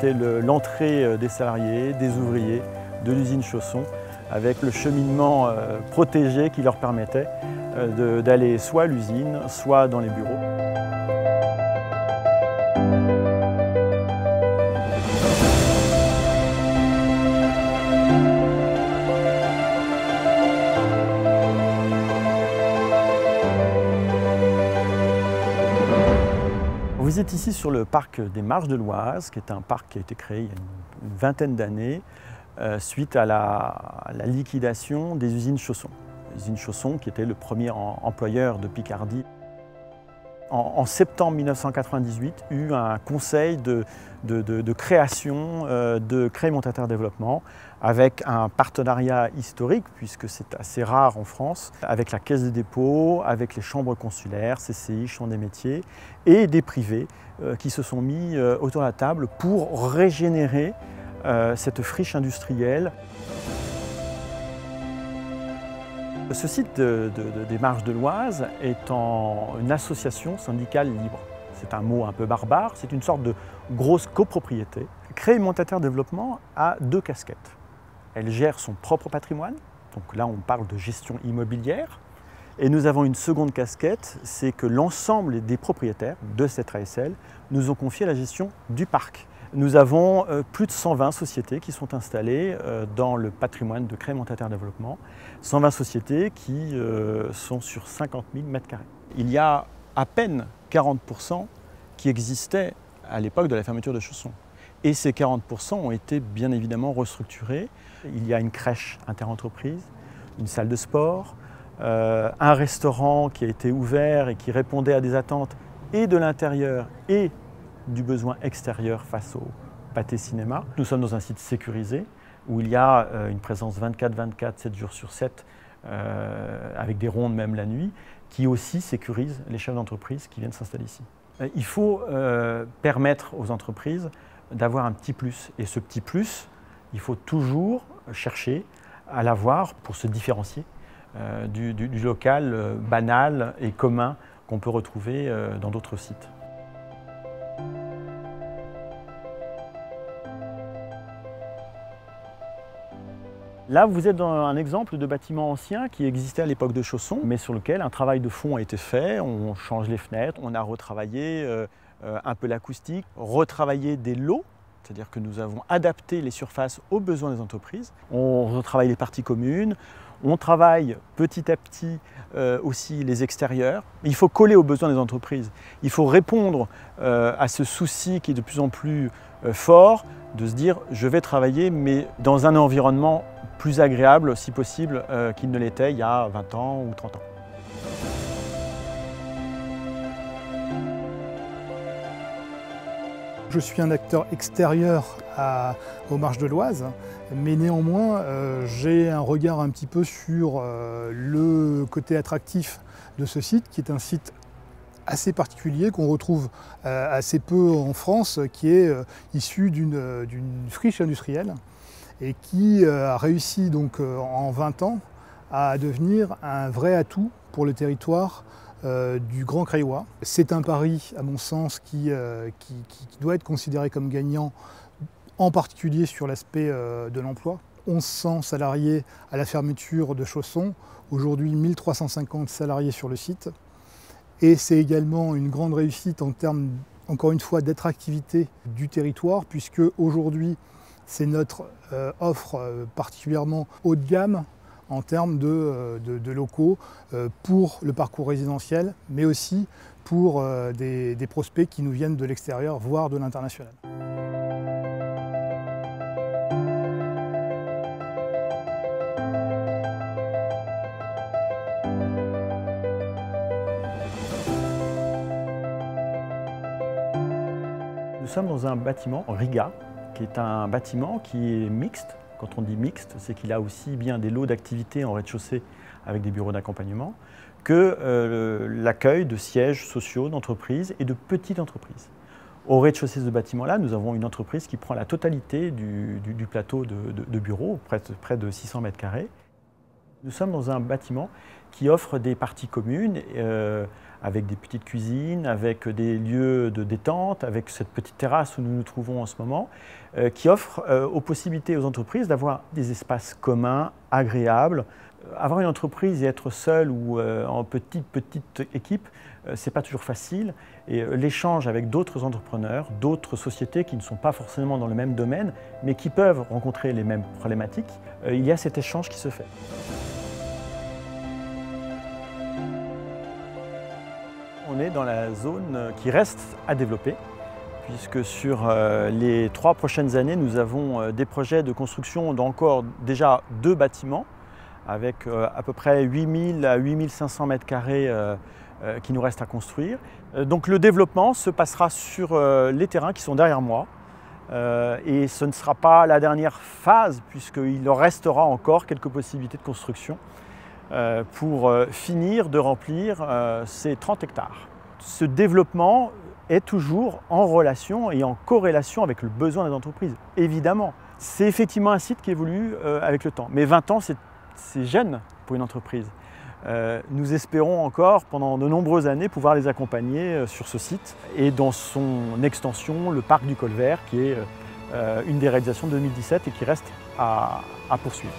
c'était l'entrée des salariés, des ouvriers de l'usine Chausson, avec le cheminement protégé qui leur permettait d'aller soit à l'usine, soit dans les bureaux. Vous êtes ici sur le parc des Marges de l'Oise, qui est un parc qui a été créé il y a une vingtaine d'années suite à la liquidation des usines Chausson. L'usine Chausson qui était le premier employeur de Picardie. En septembre 1998, il y a eu un conseil de création de Creil-Montaterre Développement avec un partenariat historique, puisque c'est assez rare en France, avec la Caisse des dépôts, avec les chambres consulaires, CCI, Chambre des métiers, et des privés qui se sont mis autour de la table pour régénérer cette friche industrielle. Ce site des Marges de l'Oise est une association syndicale libre. C'est un mot un peu barbare, c'est une sorte de grosse copropriété. Creil-Montaterre Développement a deux casquettes. Elle gère son propre patrimoine, donc là on parle de gestion immobilière. Et nous avons une seconde casquette, c'est que l'ensemble des propriétaires de cette ASL nous ont confié la gestion du parc. Nous avons plus de 120 sociétés qui sont installées dans le patrimoine de Creil-Montaterre Développement. 120 sociétés qui sont sur 50 000 m². Il y a à peine 40% qui existaient à l'époque de la fermeture de Chausson. Et ces 40% ont été bien évidemment restructurés. Il y a une crèche interentreprise, une salle de sport, un restaurant qui a été ouvert et qui répondait à des attentes et de l'intérieur et du besoin extérieur face au pâté cinéma. Nous sommes dans un site sécurisé où il y a une présence 24/24, 7 jours sur 7, avec des rondes même la nuit, qui aussi sécurise les chefs d'entreprise qui viennent s'installer ici. Il faut permettre aux entreprises d'avoir un petit plus. Et ce petit plus, il faut toujours chercher à l'avoir pour se différencier du local banal et commun qu'on peut retrouver dans d'autres sites. Là, vous êtes dans un exemple de bâtiment ancien qui existait à l'époque de Chausson, mais sur lequel un travail de fond a été fait. On change les fenêtres, on a retravaillé un peu l'acoustique, retravaillé des lots, c'est-à-dire que nous avons adapté les surfaces aux besoins des entreprises. On retravaille les parties communes, on travaille petit à petit aussi les extérieurs. Il faut coller aux besoins des entreprises. Il faut répondre à ce souci qui est de plus en plus fort, de se dire je vais travailler mais dans un environnement plus agréable si possible qu'il ne l'était il y a 20 ans ou 30 ans. Je suis un acteur extérieur aux Marges de l'Oise, mais néanmoins j'ai un regard un petit peu sur le côté attractif de ce site, qui est un site assez particulier qu'on retrouve assez peu en France, qui est issu d'une friche industrielle et qui a réussi donc en 20 ans à devenir un vrai atout pour le territoire du Grand Creillois. C'est un pari, à mon sens, qui doit être considéré comme gagnant, en particulier sur l'aspect de l'emploi. 1100 salariés à la fermeture de Chausson, aujourd'hui 1350 salariés sur le site. Et c'est également une grande réussite en termes, encore une fois, d'attractivité du territoire, puisque aujourd'hui, c'est notre offre particulièrement haut de gamme en termes de locaux pour le parcours résidentiel, mais aussi pour des prospects qui nous viennent de l'extérieur, voire de l'international. Nous sommes dans un bâtiment, Riga, qui est un bâtiment qui est mixte. Quand on dit mixte, c'est qu'il a aussi bien des lots d'activités en rez-de-chaussée avec des bureaux d'accompagnement que l'accueil de sièges sociaux d'entreprises et de petites entreprises. Au rez-de-chaussée de ce bâtiment-là, nous avons une entreprise qui prend la totalité du plateau de bureaux, près de 600 m². Nous sommes dans un bâtiment qui offre des parties communes avec des petites cuisines, avec des lieux de détente, avec cette petite terrasse où nous nous trouvons en ce moment, qui offre aux possibilités aux entreprises d'avoir des espaces communs, agréables. Avoir une entreprise et être seul ou en petite équipe, ce n'est pas toujours facile. Et l'échange avec d'autres entrepreneurs, d'autres sociétés qui ne sont pas forcément dans le même domaine, mais qui peuvent rencontrer les mêmes problématiques, il y a cet échange qui se fait. On est dans la zone qui reste à développer, puisque sur les 3 prochaines années, nous avons des projets de construction d'encore déjà 2 bâtiments, avec à peu près 8000 à 8500 mètres carrés qui nous restent à construire. Donc le développement se passera sur les terrains qui sont derrière moi, et ce ne sera pas la dernière phase, puisqu'il en restera encore quelques possibilités de construction pour finir de remplir ces 30 hectares. Ce développement est toujours en relation et en corrélation avec le besoin des entreprises, évidemment. C'est effectivement un site qui évolue avec le temps, mais 20 ans, c'est jeune pour une entreprise. Nous espérons encore pendant de nombreuses années pouvoir les accompagner sur ce site et dans son extension, le parc du Colvert, qui est une des réalisations de 2017 et qui reste à poursuivre.